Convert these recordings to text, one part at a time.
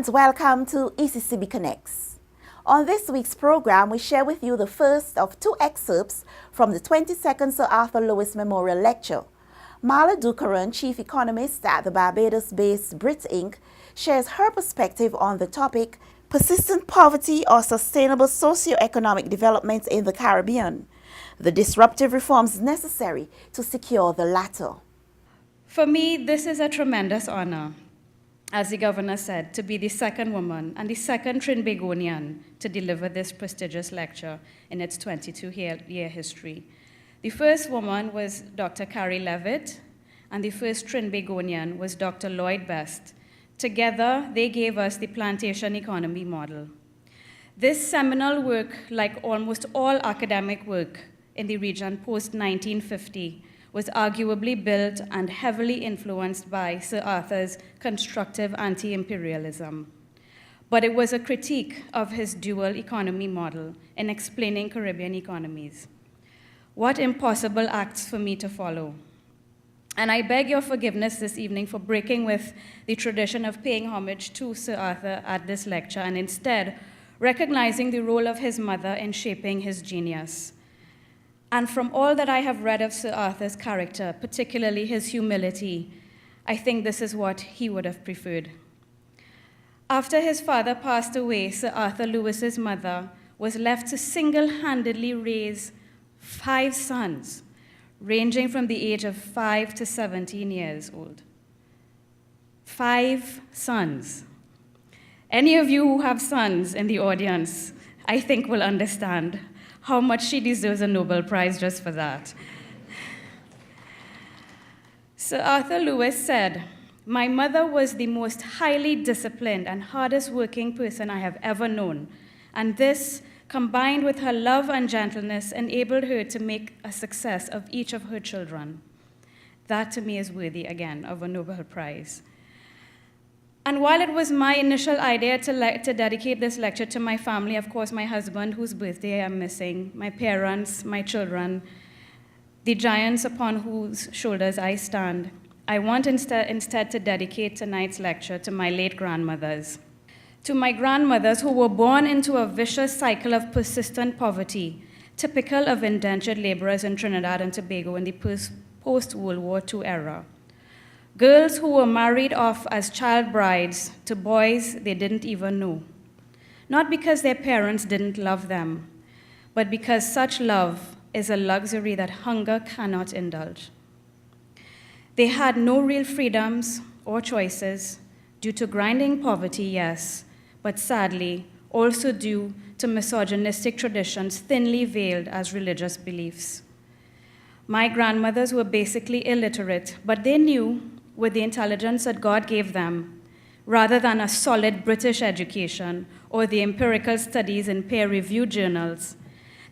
welcome to ECCB Connects. On this week's program, we share with you the first of two excerpts from the 22nd Sir Arthur Lewis Memorial Lecture. Marla Dukharan, Chief Economist at the Barbados-based Brit Inc., shares her perspective on the topic, Persistent Poverty or Sustainable Socio-Economic Development in the Caribbean, the disruptive reforms necessary to secure the latter. For me, this is a tremendous honor, as the governor said, to be the second woman and the second Trinbagonian to deliver this prestigious lecture in its 22-year history. The first woman was Dr. Carrie Levitt, and the first Trinbagonian was Dr. Lloyd Best. Together, they gave us the plantation economy model. This seminal work, like almost all academic work in the region post-1950, was arguably built and heavily influenced by Sir Arthur's constructive anti-imperialism. But it was a critique of his dual economy model in explaining Caribbean economies. What impossible acts for me to follow. And I beg your forgiveness this evening for breaking with the tradition of paying homage to Sir Arthur at this lecture and instead recognizing the role of his mother in shaping his genius. And from all that I have read of Sir Arthur's character, particularly his humility, I think this is what he would have preferred. After his father passed away, Sir Arthur Lewis's mother was left to single-handedly raise 5 sons, ranging from the age of 5 to 17 years old. 5 sons. Any of you who have sons in the audience, I think will understand how much she deserves a Nobel Prize just for that. Sir Arthur Lewis said, "My mother was the most highly disciplined and hardest working person I have ever known, and this, combined with her love and gentleness, enabled her to make a success of each of her children." That to me is worthy, again, of a Nobel Prize. And while it was my initial idea to dedicate this lecture to my family, of course, my husband, whose birthday I'm missing, my parents, my children, the giants upon whose shoulders I stand, I want instead to dedicate tonight's lecture to my late grandmothers. To my grandmothers who were born into a vicious cycle of persistent poverty, typical of indentured laborers in Trinidad and Tobago in the post-World War II era. Girls who were married off as child brides to boys they didn't even know. Not because their parents didn't love them, but because such love is a luxury that hunger cannot indulge. They had no real freedoms or choices due to grinding poverty, yes, but sadly, also due to misogynistic traditions thinly veiled as religious beliefs. My grandmothers were basically illiterate, but they knew, with the intelligence that God gave them, rather than a solid British education or the empirical studies in peer-reviewed journals,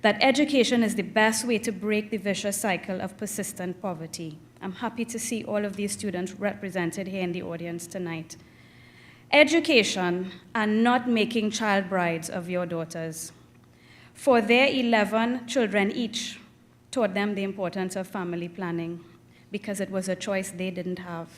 that education is the best way to break the vicious cycle of persistent poverty. I'm happy to see all of these students represented here in the audience tonight. Education and not making child brides of your daughters. For their 11 children each taught them the importance of family planning, because it was a choice they didn't have.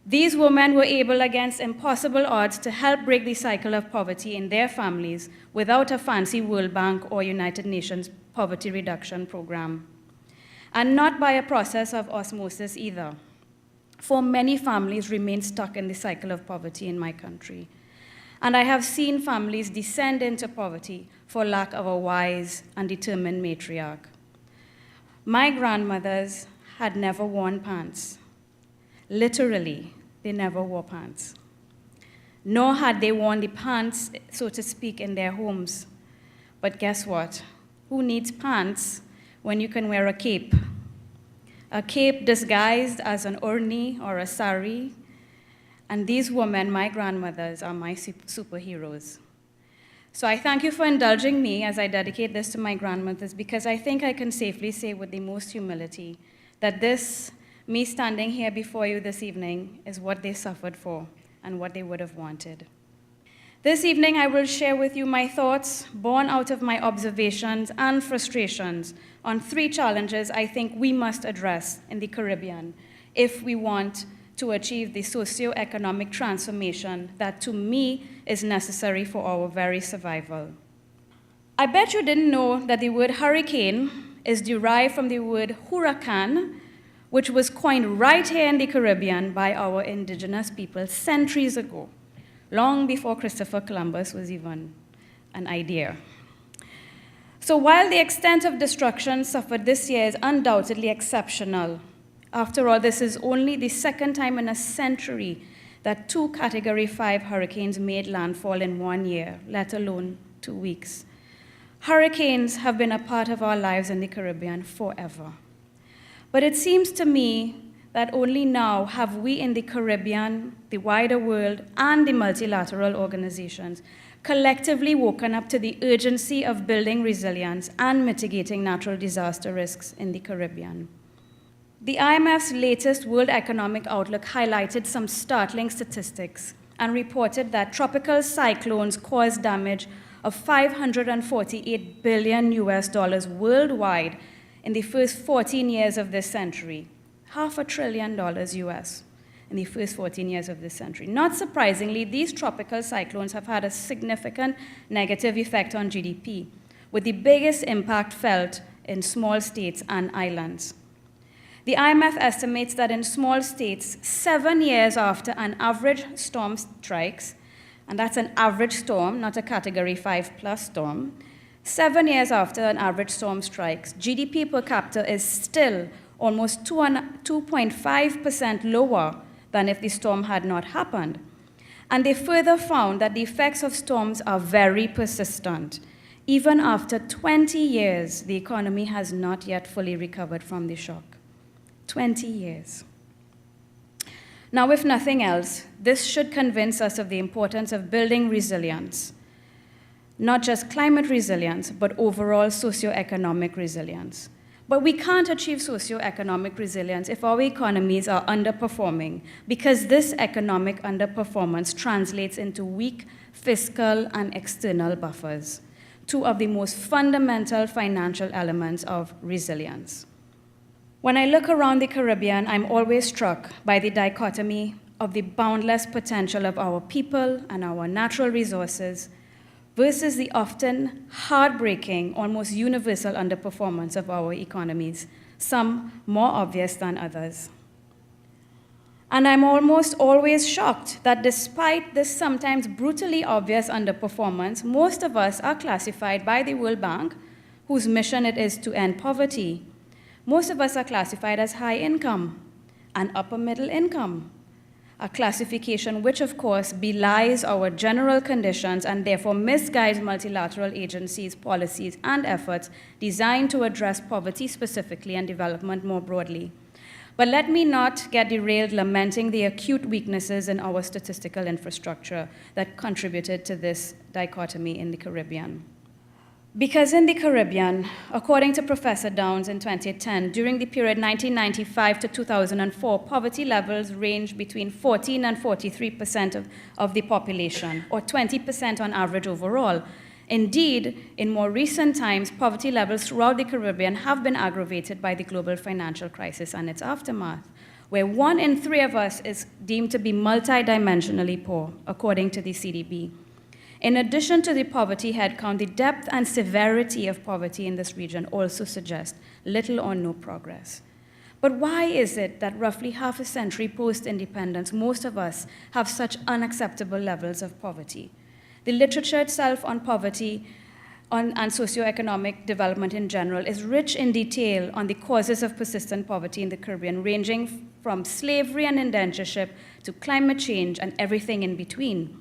These women were able, against impossible odds, to help break the cycle of poverty in their families without a fancy World Bank or United Nations poverty reduction program. And not by a process of osmosis either. For many families remain stuck in the cycle of poverty in my country. And I have seen families descend into poverty for lack of a wise and determined matriarch. My grandmothers had never worn pants. Literally, they never wore pants. Nor had they worn the pants, so to speak, in their homes. But guess what? Who needs pants when you can wear a cape? A cape disguised as an orni or a sari. And these women, my grandmothers, are my superheroes. So I thank you for indulging me as I dedicate this to my grandmothers, because I think I can safely say with the most humility that this, me standing here before you this evening, is what they suffered for and what they would have wanted. This evening, I will share with you my thoughts born out of my observations and frustrations on 3 challenges I think we must address in the Caribbean if we want to achieve the socio-economic transformation that, to me, is necessary for our very survival. I bet you didn't know that the word hurricane is derived from the word huracan, which was coined right here in the Caribbean by our indigenous people centuries ago, long before Christopher Columbus was even an idea. So while the extent of destruction suffered this year is undoubtedly exceptional, after all, this is only the second time in a century that 2 Category 5 hurricanes made landfall in 1 year, let alone 2 weeks. Hurricanes have been a part of our lives in the Caribbean forever. But it seems to me that only now have we in the Caribbean, the wider world, and the multilateral organizations collectively woken up to the urgency of building resilience and mitigating natural disaster risks in the Caribbean. The IMF's latest World Economic Outlook highlighted some startling statistics and reported that tropical cyclones caused damage of $548 billion worldwide in the first 14 years of this century, $500 billion US in the first 14 years of this century. Not surprisingly, these tropical cyclones have had a significant negative effect on GDP, with the biggest impact felt in small states and islands. The IMF estimates that in small states, 7 years after an average storm strikes, and that's an average storm, not a Category 5 plus storm, 7 years after an average storm strikes, GDP per capita is still almost 2.5% lower than if the storm had not happened. And they further found that the effects of storms are very persistent. Even after 20 years, the economy has not yet fully recovered from the shock. 20 years. Now, if nothing else, this should convince us of the importance of building resilience, not just climate resilience, but overall socioeconomic resilience. But we can't achieve socioeconomic resilience if our economies are underperforming, because this economic underperformance translates into weak fiscal and external buffers, 2 of the most fundamental financial elements of resilience. When I look around the Caribbean, I'm always struck by the dichotomy of the boundless potential of our people and our natural resources versus the often heartbreaking, almost universal underperformance of our economies, some more obvious than others. And I'm almost always shocked that despite this sometimes brutally obvious underperformance, most of us are classified by the World Bank, whose mission it is to end poverty. Most of us are classified as high income and upper middle income, a classification which, of course, belies our general conditions and therefore misguides multilateral agencies, policies, and efforts designed to address poverty specifically and development more broadly. But let me not get derailed lamenting the acute weaknesses in our statistical infrastructure that contributed to this dichotomy in the Caribbean. Because in the Caribbean, according to Professor Downs in 2010, during the period 1995 to 2004, poverty levels ranged between 14 and 43% of the population, or 20% on average overall. Indeed, in more recent times, poverty levels throughout the Caribbean have been aggravated by the global financial crisis and its aftermath, where 1 in 3 of us is deemed to be multidimensionally poor, according to the CDB. In addition to the poverty headcount, the depth and severity of poverty in this region also suggest little or no progress. But why is it that roughly half a century post-independence, most of us have such unacceptable levels of poverty? The literature itself on poverty and socioeconomic development in general is rich in detail on the causes of persistent poverty in the Caribbean, ranging from slavery and indentureship to climate change and everything in between.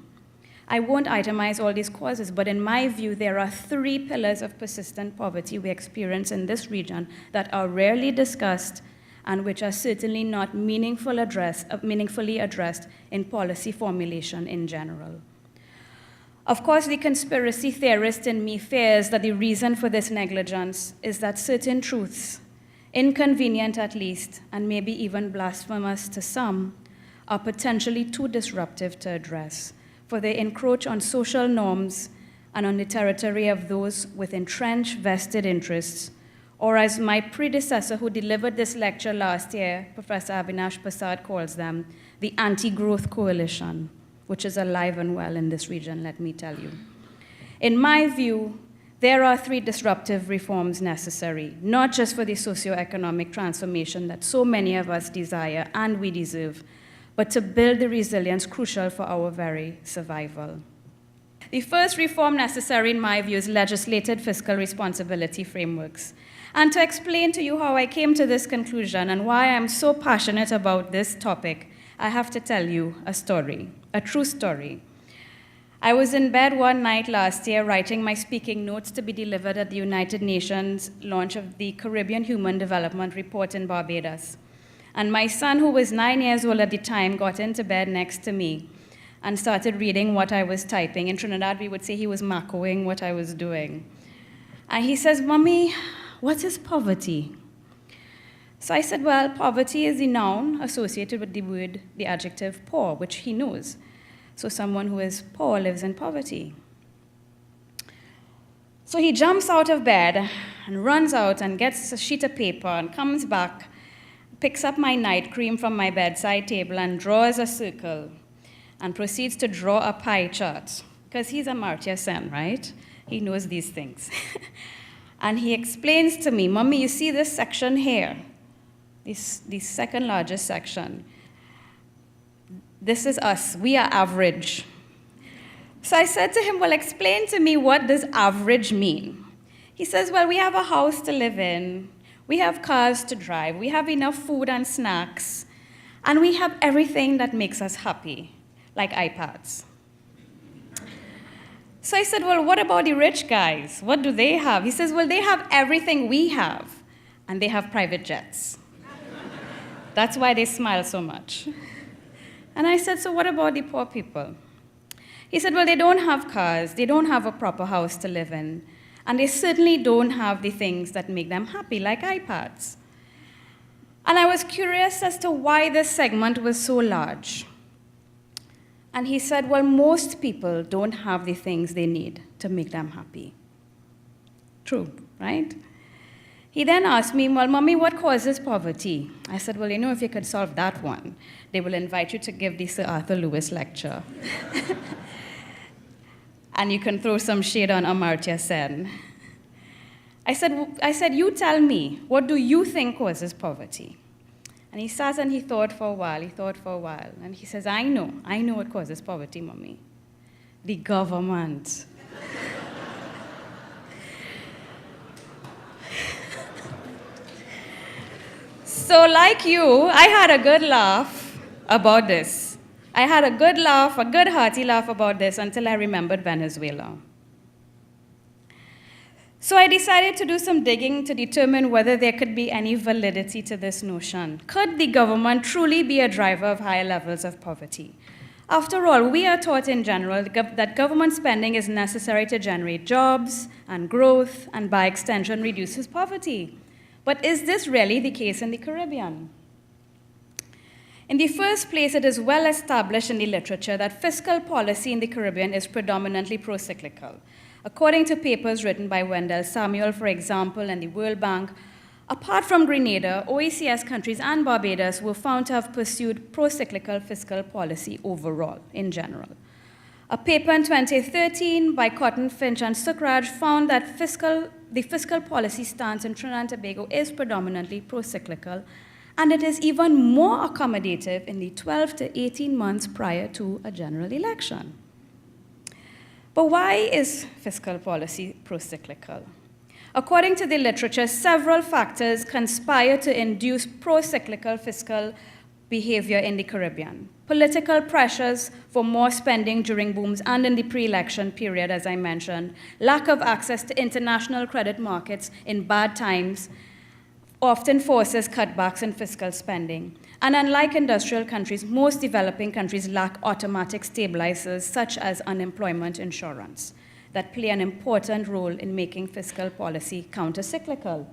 I won't itemize all these causes, but in my view, there are 3 pillars of persistent poverty we experience in this region that are rarely discussed and which are certainly not meaningfully addressed in policy formulation in general. Of course, the conspiracy theorist in me fears that the reason for this negligence is that certain truths, inconvenient at least, and maybe even blasphemous to some, are potentially too disruptive to address, for they encroach on social norms and on the territory of those with entrenched vested interests, or as my predecessor who delivered this lecture last year, Professor Avinash Prasad, calls them, the anti-growth coalition, which is alive and well in this region, let me tell you. In my view, there are 3 disruptive reforms necessary, not just for the socioeconomic transformation that so many of us desire and we deserve, but to build the resilience crucial for our very survival. The first reform necessary, in my view, is legislated fiscal responsibility frameworks. And to explain to you how I came to this conclusion and why I'm so passionate about this topic, I have to tell you a story, a true story. I was in bed one night last year writing my speaking notes to be delivered at the United Nations launch of the Caribbean Human Development Report in Barbados. And my son, who was 9 years old at the time, got into bed next to me and started reading what I was typing. In Trinidad, we would say he was macroing what I was doing. And he says, "Mommy, what is poverty?" So I said, well, poverty is the noun associated with the adjective poor, which he knows. So someone who is poor lives in poverty. So he jumps out of bed and runs out and gets a sheet of paper and comes back, picks up my night cream from my bedside table and draws a circle and proceeds to draw a pie chart. Because he's a Amartya Sen, right? He knows these things. And he explains to me, "Mommy, you see this section here? The second largest section. This is us. We are average." So I said to him, well, explain to me, what does average mean? He says, well, we have a house to live in. We have cars to drive. We have enough food and snacks. And we have everything that makes us happy, like iPads. So I said, well, what about the rich guys? What do they have? He says, well, they have everything we have, and they have private jets. That's why they smile so much. And I said, so what about the poor people? He said, well, they don't have cars, they don't have a proper house to live in, and they certainly don't have the things that make them happy, like iPads. And I was curious as to why this segment was so large. And he said, well, most people don't have the things they need to make them happy. True, right? He then asked me, well, Mommy, what causes poverty? I said, well, if you could solve that one, they will invite you to give the Sir Arthur Lewis lecture. And you can throw some shade on Amartya Sen. I said, you tell me, what do you think causes poverty? And he sat and he thought for a while, and he says, I know what causes poverty, Mommy. The government. So like you, I had a good laugh about this. I had a good hearty laugh about this until I remembered Venezuela. So I decided to do some digging to determine whether there could be any validity to this notion. Could the government truly be a driver of higher levels of poverty? After all, we are taught in general that government spending is necessary to generate jobs and growth, and by extension reduces poverty. But is this really the case in the Caribbean? In the first place, it is well established in the literature that fiscal policy in the Caribbean is predominantly pro-cyclical. According to papers written by Wendell Samuel, for example, and the World Bank, apart from Grenada, OECS countries and Barbados were found to have pursued pro-cyclical fiscal policy overall, in general. A paper in 2013 by Cotton, Finch, and Sukraj found that the fiscal policy stance in Trinidad and Tobago is predominantly pro-cyclical, and it is even more accommodative in the 12 to 18 months prior to a general election. But why is fiscal policy pro-cyclical? According to the literature, several factors conspire to induce pro-cyclical fiscal behavior in the Caribbean. Political pressures for more spending during booms and in the pre-election period, as I mentioned, lack of access to international credit markets in bad times often forces cutbacks in fiscal spending. And unlike industrial countries, most developing countries lack automatic stabilizers such as unemployment insurance that play an important role in making fiscal policy counter-cyclical.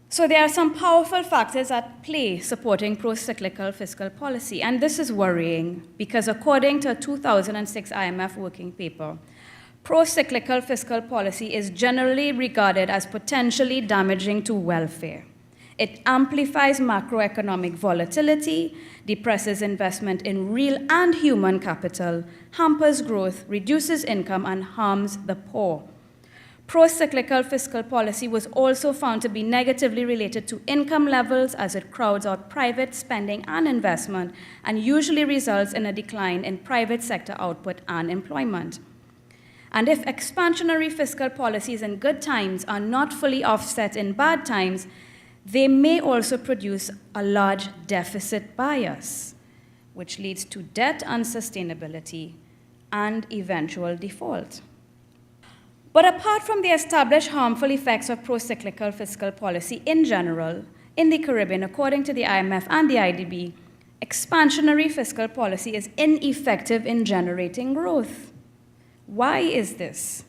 So there are some powerful factors at play supporting pro-cyclical fiscal policy, and this is worrying because according to a 2006 IMF working paper, Pro-cyclical fiscal policy is generally regarded as potentially damaging to welfare. It amplifies macroeconomic volatility, depresses investment in real and human capital, hampers growth, reduces income, and harms the poor. Pro-cyclical fiscal policy was also found to be negatively related to income levels as it crowds out private spending and investment and usually results in a decline in private sector output and employment. And if expansionary fiscal policies in good times are not fully offset in bad times, they may also produce a large deficit bias, which leads to debt unsustainability and eventual default. But apart from the established harmful effects of pro-cyclical fiscal policy in general, in the Caribbean, according to the IMF and the IDB, expansionary fiscal policy is ineffective in generating growth. Why is this?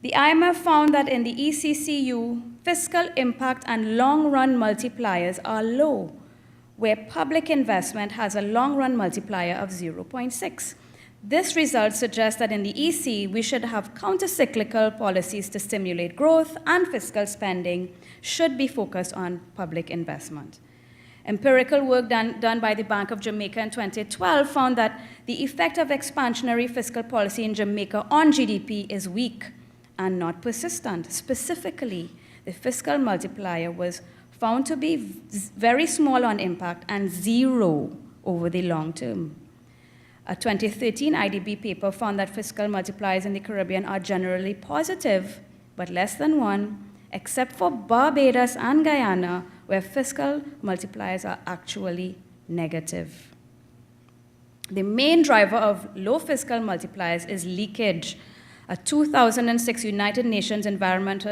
The IMF found that in the ECCU, fiscal impact and long-run multipliers are low, where public investment has a long-run multiplier of 0.6. This result suggests that in the EC, we should have counter-cyclical policies to stimulate growth, and fiscal spending should be focused on public investment. Empirical work done by the Bank of Jamaica in 2012 found that the effect of expansionary fiscal policy in Jamaica on GDP is weak and not persistent. Specifically, the fiscal multiplier was found to be very small on impact and zero over the long term. A 2013 IDB paper found that fiscal multipliers in the Caribbean are generally positive, but less than 1, except for Barbados and Guyana, where fiscal multipliers are actually negative. The main driver of low fiscal multipliers is leakage. A 2006 United Nations Environment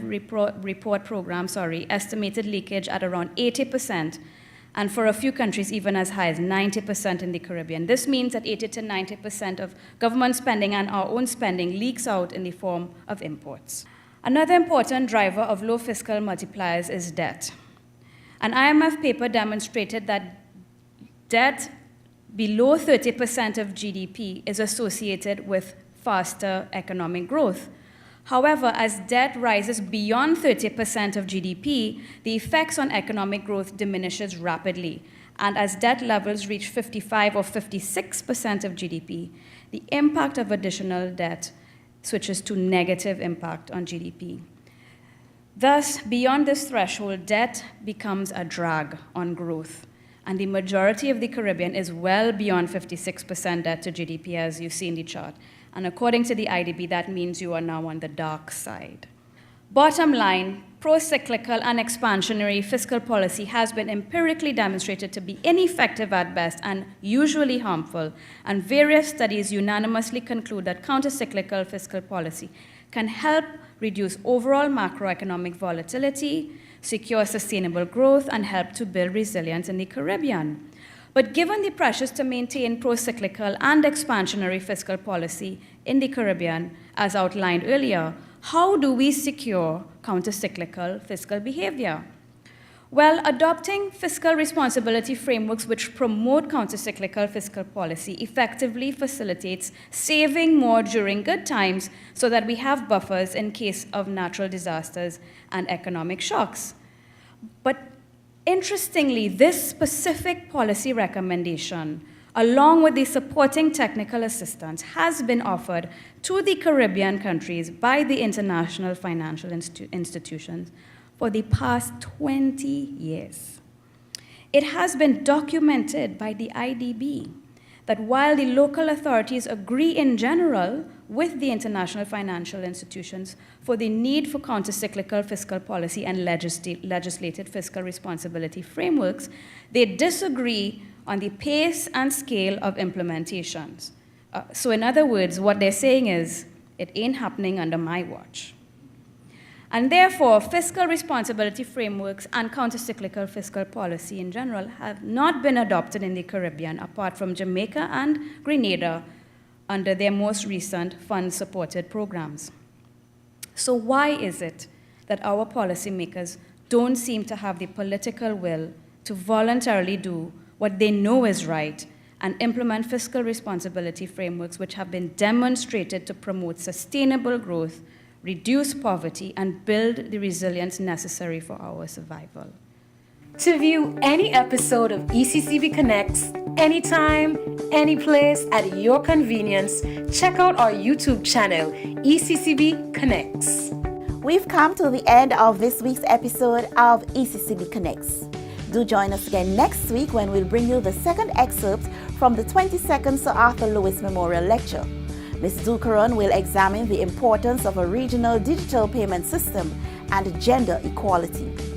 Report Program estimated leakage at around 80%, and for a few countries even as high as 90% in the Caribbean. This means that 80 to 90% of government spending and our own spending leaks out in the form of imports. Another important driver of low fiscal multipliers is debt. An IMF paper demonstrated that debt below 30% of GDP is associated with faster economic growth. However, as debt rises beyond 30% of GDP, the effects on economic growth diminishes rapidly. And as debt levels reach 55 or 56% of GDP, the impact of additional debt switches to negative impact on GDP. Thus, beyond this threshold, debt becomes a drag on growth. And the majority of the Caribbean is well beyond 56% debt to GDP, as you see in the chart. And according to the IDB, that means you are now on the dark side. Bottom line, pro-cyclical and expansionary fiscal policy has been empirically demonstrated to be ineffective at best and usually harmful, and various studies unanimously conclude that counter-cyclical fiscal policy can help reduce overall macroeconomic volatility, secure sustainable growth, and help to build resilience in the Caribbean. But given the pressures to maintain pro-cyclical and expansionary fiscal policy in the Caribbean, as outlined earlier, how do we secure counter-cyclical fiscal behavior? Well, adopting fiscal responsibility frameworks which promote counter-cyclical fiscal policy effectively facilitates saving more during good times so that we have buffers in case of natural disasters and economic shocks. But interestingly, this specific policy recommendation, along with the supporting technical assistance, has been offered to the Caribbean countries by the international financial institutions for the past 20 years. It has been documented by the IDB that while the local authorities agree in general with the international financial institutions for the need for countercyclical fiscal policy and legislated fiscal responsibility frameworks, they disagree on the pace and scale of implementations. So in other words, what they're saying is, it ain't happening under my watch. And therefore, fiscal responsibility frameworks and countercyclical fiscal policy in general have not been adopted in the Caribbean, apart from Jamaica and Grenada, under their most recent fund-supported programs. So why is it that our policymakers don't seem to have the political will to voluntarily do what they know is right and implement fiscal responsibility frameworks which have been demonstrated to promote sustainable growth, reduce poverty, and build the resilience necessary for our survival. To view any episode of ECCB Connects, anytime, any place, at your convenience, check out our YouTube channel, ECCB Connects. We've come to the end of this week's episode of ECCB Connects. Do join us again next week when we'll bring you the second excerpt from the 22nd Sir Arthur Lewis Memorial Lecture. Ms. Dukharan will examine the importance of a regional digital payment system and gender equality.